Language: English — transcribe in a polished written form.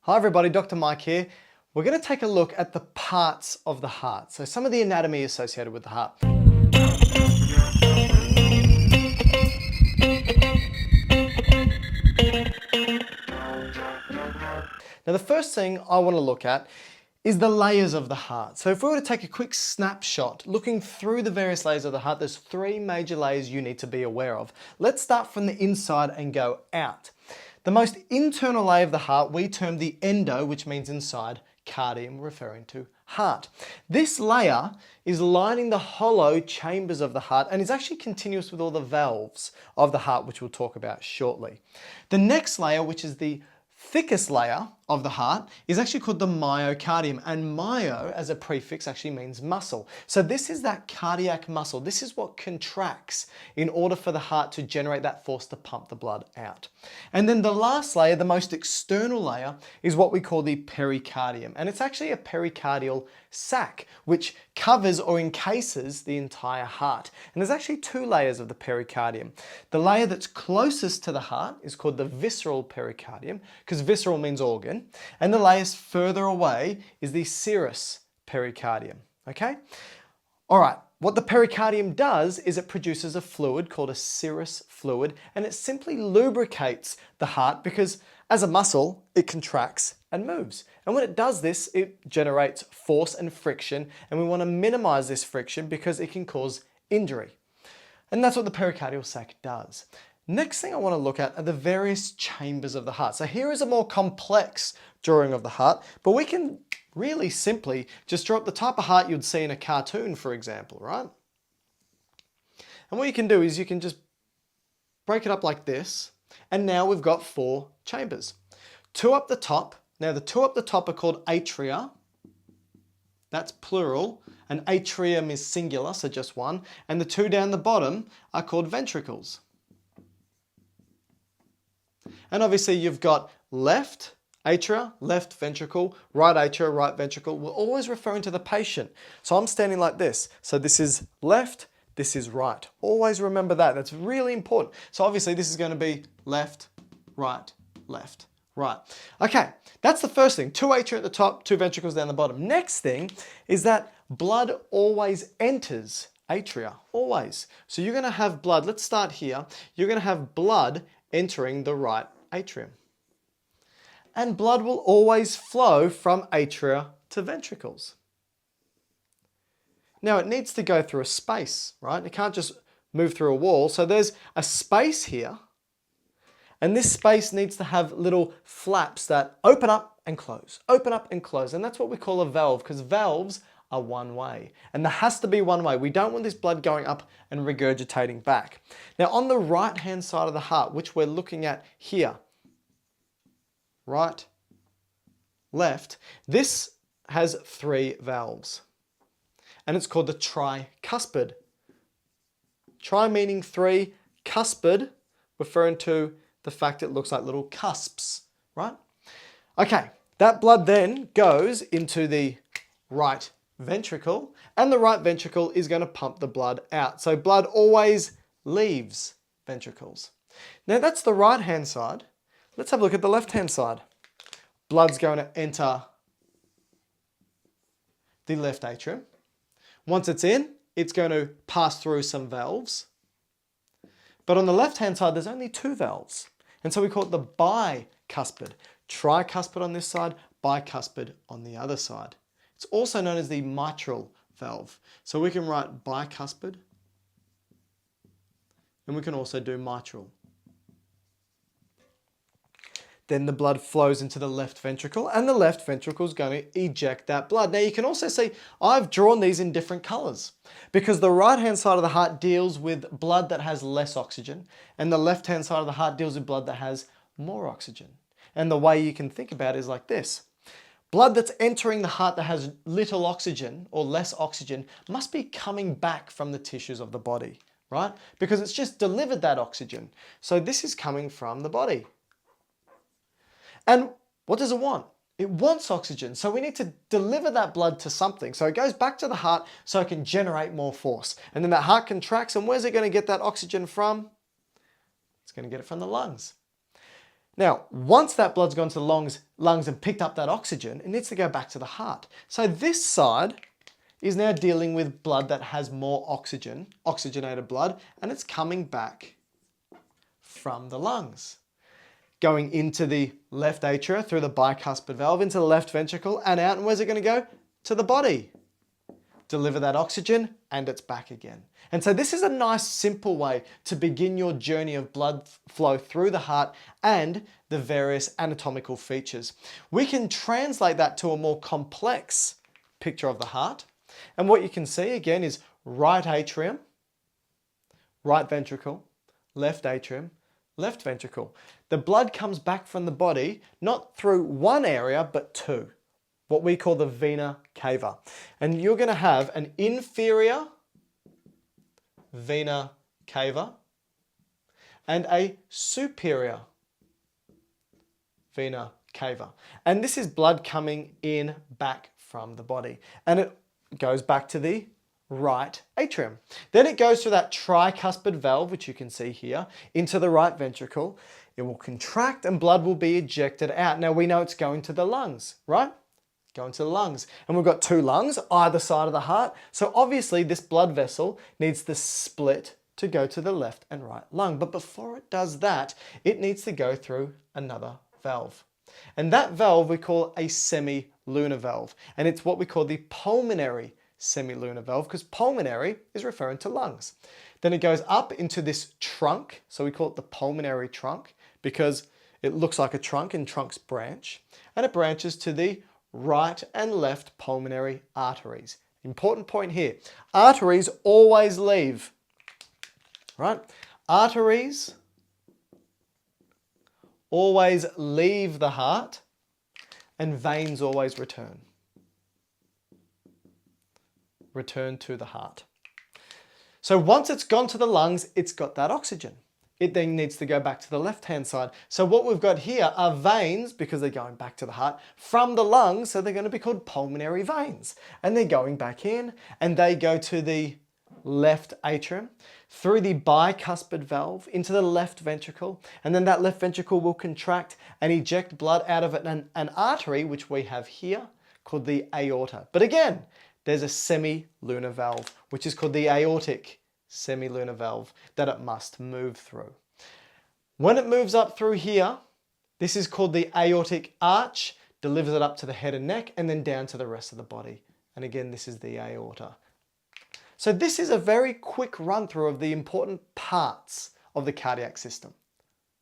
Hi everybody, Dr. Mike here. We're going to take a look at the parts of the heart. So some of the anatomy associated with the heart. Now the first thing I want to look at is the layers of the heart. So if we were to take a quick snapshot, looking through the various layers of the heart, there's three major layers you need to be aware of. Let's start from the inside and go out. The most internal layer of the heart we term the endo, which means inside, cardium, referring to heart. This layer is lining the hollow chambers of the heart and is actually continuous with all the valves of the heart, which we'll talk about shortly. The next layer, which is the thickest layer of the heart, is actually called the myocardium, and myo as a prefix actually means muscle. So this is that cardiac muscle. This is what contracts in order for the heart to generate that force to pump the blood out. And then the last layer, the most external layer, is what we call the pericardium, and it's actually a pericardial sac which covers or encases the entire heart. And there's actually two layers of the pericardium. The layer that's closest to the heart is called the visceral pericardium, because visceral means organ. And the layers further away is the serous pericardium, okay? All right, what the pericardium does is it produces a fluid called a serous fluid, and it simply lubricates the heart because as a muscle, it contracts and moves. And when it does this, it generates force and friction, and we want to minimize this friction because it can cause injury. And that's what the pericardial sac does. Next thing I want to look at are the various chambers of the heart. So here is a more complex drawing of the heart, but we can really simply just draw up the type of heart you'd see in a cartoon, for example, right? And what you can do is you can just break it up like this, and now we've got four chambers. Two up the top. Now the two up the top are called atria. That's plural, and atrium is singular, so just one. And the two down the bottom are called ventricles. And obviously you've got left atria, left ventricle, right atria, right ventricle. We're always referring to the patient. So I'm standing like this. So this is left, this is right. Always remember that. That's really important. So obviously this is going to be left, right, left, right. Okay, that's the first thing. Two atria at the top, two ventricles down the bottom. Next thing is that blood always enters atria, always. So you're going to have blood. Let's start here. You're going to have blood entering the right atrium. And blood will always flow from atria to ventricles. Now it needs to go through a space, right? It can't just move through a wall. So there's a space here, and this space needs to have little flaps that open up and close, open up and close. And that's what we call a valve, because valves are one way, and there has to be one way. We don't want this blood going up and regurgitating back. Now on the right hand side of the heart, which we're looking at here, right, left, this has three valves, and it's called the tricuspid. Tri meaning three, cuspid referring to the fact it looks like little cusps, right? Okay, that blood then goes into the right ventricle, and the right ventricle is going to pump the blood out. So blood always leaves ventricles. Now that's the right hand side. Let's have a look at the left hand side. Blood's going to enter the left atrium. Once it's in, it's going to pass through some valves. But on the left hand side, there's only two valves. And so we call it the bicuspid. Tricuspid on this side, bicuspid on the other side. It's also known as the mitral valve. So we can write bicuspid, and we can also do mitral. Then the blood flows into the left ventricle, and the left ventricle is going to eject that blood. Now you can also see I've drawn these in different colors because the right hand side of the heart deals with blood that has less oxygen, and the left hand side of the heart deals with blood that has more oxygen. And the way you can think about it is like this. Blood that's entering the heart that has little oxygen or less oxygen must be coming back from the tissues of the body, right? Because it's just delivered that oxygen. So this is coming from the body. And what does it want? It wants oxygen. So we need to deliver that blood to something. So it goes back to the heart so it can generate more force. And then that heart contracts, and where's it going to get that oxygen from? It's going to get it from the lungs. Now, once that blood's gone to the lungs and picked up that oxygen, it needs to go back to the heart. So this side is now dealing with blood that has more oxygen, oxygenated blood, and it's coming back from the lungs, going into the left atria through the bicuspid valve, into the left ventricle, and out. And where's it going to go? To the body. Deliver that oxygen, and it's back again. And so this is a nice simple way to begin your journey of blood flow through the heart and the various anatomical features. We can translate that to a more complex picture of the heart. And what you can see again is right atrium, right ventricle, left atrium, left ventricle. The blood comes back from the body, not through one area, but two, what we call the vena cava. And you're going to have an inferior vena cava and a superior vena cava. And this is blood coming in back from the body. And it goes back to the right atrium. Then it goes through that tricuspid valve, which you can see here, into the right ventricle. It will contract and blood will be ejected out. Now we know it's going to the lungs, right? Going to the lungs. And we've got two lungs either side of the heart. So obviously this blood vessel needs to split to go to the left and right lung. But before it does that, it needs to go through another valve. And that valve we call a semilunar valve. And it's what we call the pulmonary semilunar valve, because pulmonary is referring to lungs. Then it goes up into this trunk. So we call it the pulmonary trunk because it looks like a trunk and trunks branch. And it branches to the right and left pulmonary arteries. Important point here. Arteries always leave, right? Arteries always leave the heart and veins always return. Return to the heart. So once it's gone to the lungs, it's got that oxygen. It then needs to go back to the left-hand side. So what we've got here are veins, because they're going back to the heart, from the lungs, so they're going to be called pulmonary veins. And they're going back in, and they go to the left atrium, through the bicuspid valve, into the left ventricle, and then that left ventricle will contract and eject blood out of an artery, which we have here, called the aorta. But again, there's a semilunar valve, which is called the aortic semilunar valve, that it must move through. When it moves up through here, this is called the aortic arch, delivers it up to the head and neck, and then down to the rest of the body. And again, this is the aorta. So this is a very quick run through of the important parts of the cardiac system.